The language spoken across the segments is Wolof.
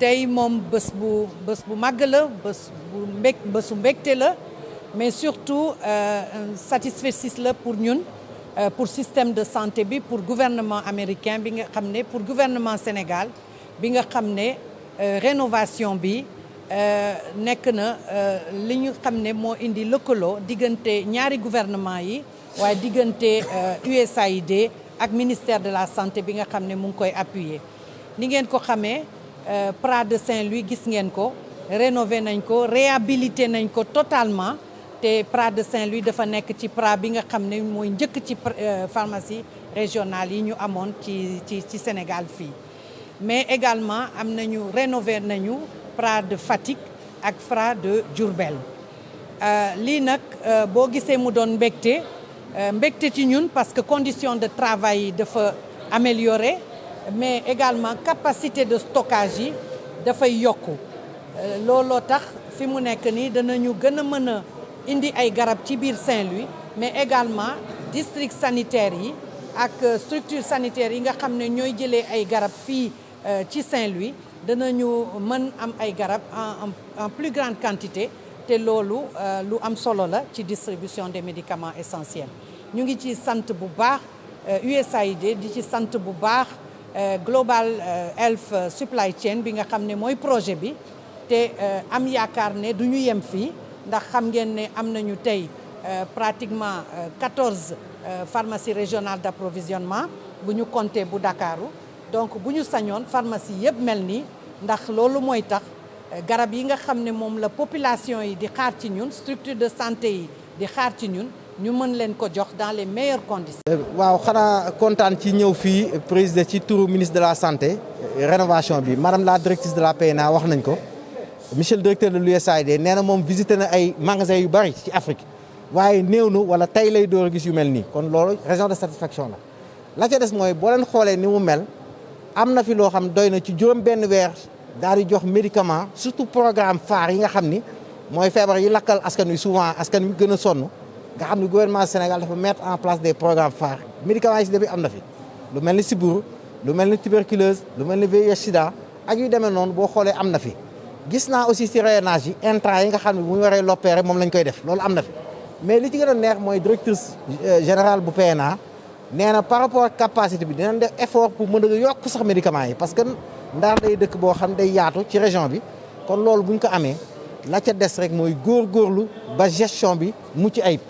tey moom bés bu màgg la bésu mbégte la mais surtout satisfecit la pour ñun pour système de santé bi pour gouvernement américain bi nga xam ne pour gouvernement Sénégal bi nga xam ne rénovation bi nekk na li ñu xam ne moo indi lëkkaloo diggante ñaari gouvernement yi waaye diggante USAID ak ministère de la santé bi nga xam ne mu ngi koy appuyer ni ngeen ko xamee PRA de Saint-Louis gis ngeen ko rénové nañ ko réhabilité nañ ko totalement te PRA de Saint-Louis dafa nekk ci PRA bi nga xam ne mooy njëkk ci pharmacie régionale yi ñu amoon ci Sénégal fii mais également am nañu rénové nañu PRA de Fatick ak PRA de Diourbel lii nag boo gisee mu doon mbégte ci ñun parce que condition de travail yi dafa amélioré mais également capacité de stockage yi dafay yokku looloo tax fi mu nekk nii danañu gën a mën a indi ay garab ci biir Saint-Louis mais également district sanitaire yi ak structure sanitaire yi nga xam ne ñooy jëlee ay garab fii ci Saint-Louis danañu mën am ay garab en plus grande quantité te loolu lu am solo la ci distribution des médicaments essentiels ñu ngi ci sant bu baax USAID di ci sant bu baax Global Health Supply Chain bi nga xam ne mooy projet bi te am yaakaar ne du ñu yem fii ndax xam ngeen ne am nañu tey pratiquement 14 pharmacies régionales d'approvisionnement bu ñu compter bu Dakaru donc bu ñu sañoon pharmacie yëpp mel nii ndax loolu mooy tax garab yi nga xam ne moom la population yi di xaar ci ñun structure de santé yi di xaar ci ñun ñu mën leen ko jox dans les meilleures conditions. waaw xanaa kontaan ci ñëw fii président ci turu ministre de la santé rénovation bi madame la directrice de la PNA wax nañ ko monsieur le directeur de l'USAID nee na moom visité na ay magasins yu bari ci Afrique waaye néew na wala tey lay door a gis yu mel nii kon loolu raison de satisfaction la ca des mooy boo leen xoolee ni mu mel am na fi loo xam doy na ci juróom benn weer daal di jox médicament surtout programme phare yi nga xam ni mooy feebar yi lakkal askan wi souvent askan wi gën a sonn nga xam ni gouvernement Sénégal dafa mettre en place des programmes phares médicaments yi si début am na fi lu mel ni sibbiru lu mel ni tuberculose lu mel ni VIH sida ak yu demee noonu boo xoolee am na fi gis naa aussi si rayonnage yi intrants yi nga xam ne bu ñu waree l'opérer moom lañ koy def loolu am na fi mais li ci gën a neex mooy directrice générale bu PNA nee na par rapport ak capacité bi dinañ def effort pour mën a yokk sax médicaments yi parce que Ndar day dëkk boo xam day yaatu ci région bi kon loolu bu ñu ko amee la ca des rek mooy góorgóorlu ba gestion bi mucc ayib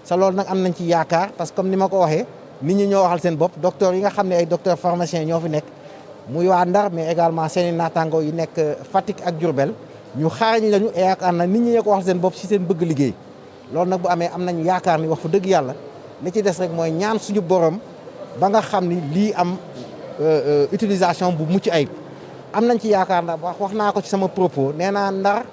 sa loolu nag am nañ ci yaakaar parce que comme ni ma ko waxee nit ñi ñoo waxal seen bopp docteur yi nga xam ne ay docteur pharmacien ñoo fi nekk muy waa Ndar mais également seen i naataango yi nekk Fatick ak Diourbel ñu xaarañ lañu yaakaar na nit ñi ñoo ko waxal seen bopp ci seen bëgg liggéey loolu nag bu amee am nañ yaakaar ni wax fa dëgg yàlla li ci des rek mooy ñaan suñu borom ba nga xam ni lii am utilisation bu mucc ayib am nañ ci yaakaar ndax wax naa ko ci sama propos nee naa Ndar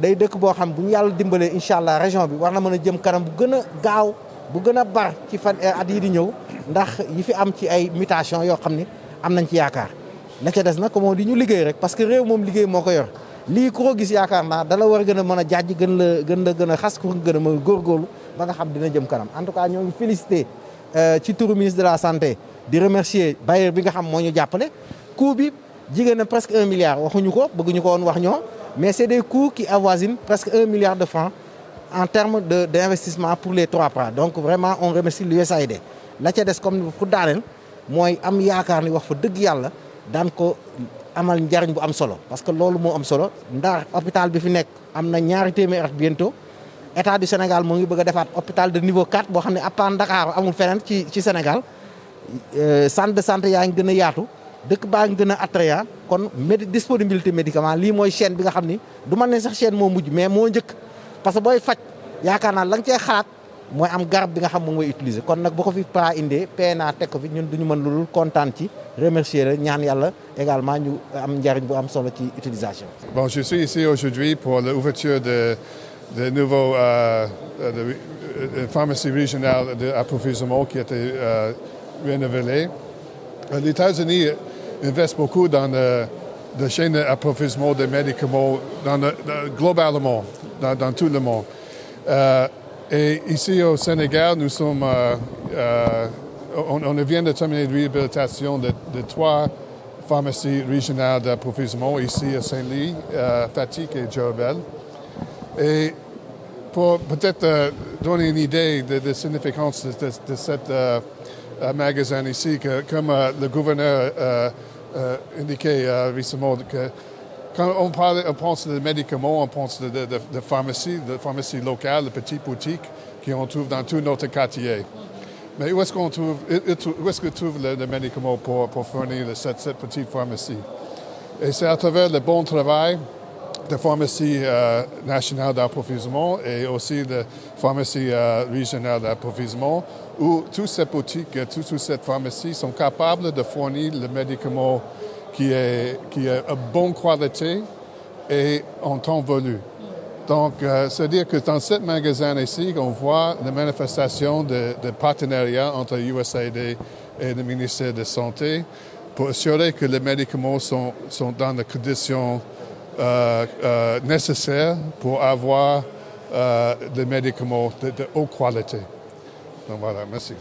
day dëkk boo xam bu ñu yàlla dimbalee incha allah région bi war na mën a jëm kanam bu gën a gaaw bu gën a bar ci fan at yi di ñëw ndax yi fi am ci ay mutation yoo xam ni am nañ ci yaakaar la ca des nag comme di ñu liggéey rek parce que réew moom liggéey moo ko yor lii ku ko gis yaakaar naa dala war a gën a mën a jaaj gën a xas ku gën a mën a góorgóorlu ba nga xam dina jëm kanam en tout cas ñoo ngi félicité ci turu ministre de la santé di remercier bailleur bi nga xam moo ñu jàppale coût bi jigéen na presque 1 milliard waxuñu ko bëgguñu ko woon wax ñoo mais c'est des coûts qui avoisinent presque 1 milliard de francs en termes d'investissement pour les 3 PRA donc vraiment on remercie l'USAID la ca des comme pour daaneel mooy am yaakaar ni wax fa dëgg yàlla daan ko amal njariñ bu am solo parce que loolu moo am solo Ndar hôpital bi fi nekk am na 2 téeméer at bientôt état du Sénégal moo ngi bëgg a defaat hôpital de niveau 4 boo xam ne à part Dakar amul feneen ci Sénégal centre de santé yaa ngi gën a yaatu dëkk baa ngi gën a attrayant kon disponibilité médicament lii mooy chaîne bi nga xam ni du ma ne sax chaîne moo mujj mais moo njëkk parce que booy faj yaakaar naa la nga cee xalaat mooy am garab bi nga xam moom mooy utiliser kon nag boo ko fi PRA indee PNA teg ko fi ñun duñu mën lu kontaan ci remercier la ñaan yàlla également ñu am njariñ bu am solo ci utilisation. Bon, je suis ici aujourd'hui pour l'ouverture de nouveau pharmacie régionale d'approvisionnement qui a été renouvelée. Les États-Unis investent beaucoup dans la chaîne d'approvisionnement des médicaments globalement dans tout le monde. Et ici au Sénégal, nous sommes, on vient de terminer la réhabilitation de 3 pharmacie régionale d'approvisionnement ici à Saint-Louis, Fatick et Diourbel. Et pour peut-être donner une idée de la significance de cette magasin ici, comme le gouverneur indiqué récemment, que quand on pense de médicaments, on pense de pharmacie locale, de petites boutiques qu'on trouve dans tout notre quartier. Mais où est-ce qu'on trouve, le médicament pour fournir cette petite pharmacie? Et c'est à travers le bon travail de pharmacie nationale d'approvisionnement et aussi de pharmacie régionale d'approvisionnement, où toutes ces boutiques, toutes ces pharmacies sont capables de fournir le médicament qui est de bonne qualité et en temps voulu. Donc, c'est-à-dire que dans ce magasin ici, on voit la manifestation de partenariat entre USAID et le ministère de la Santé pour assurer que les médicaments sont dans les conditions nécessaires pour avoir des médicaments de haute qualité. Donc voilà, merci.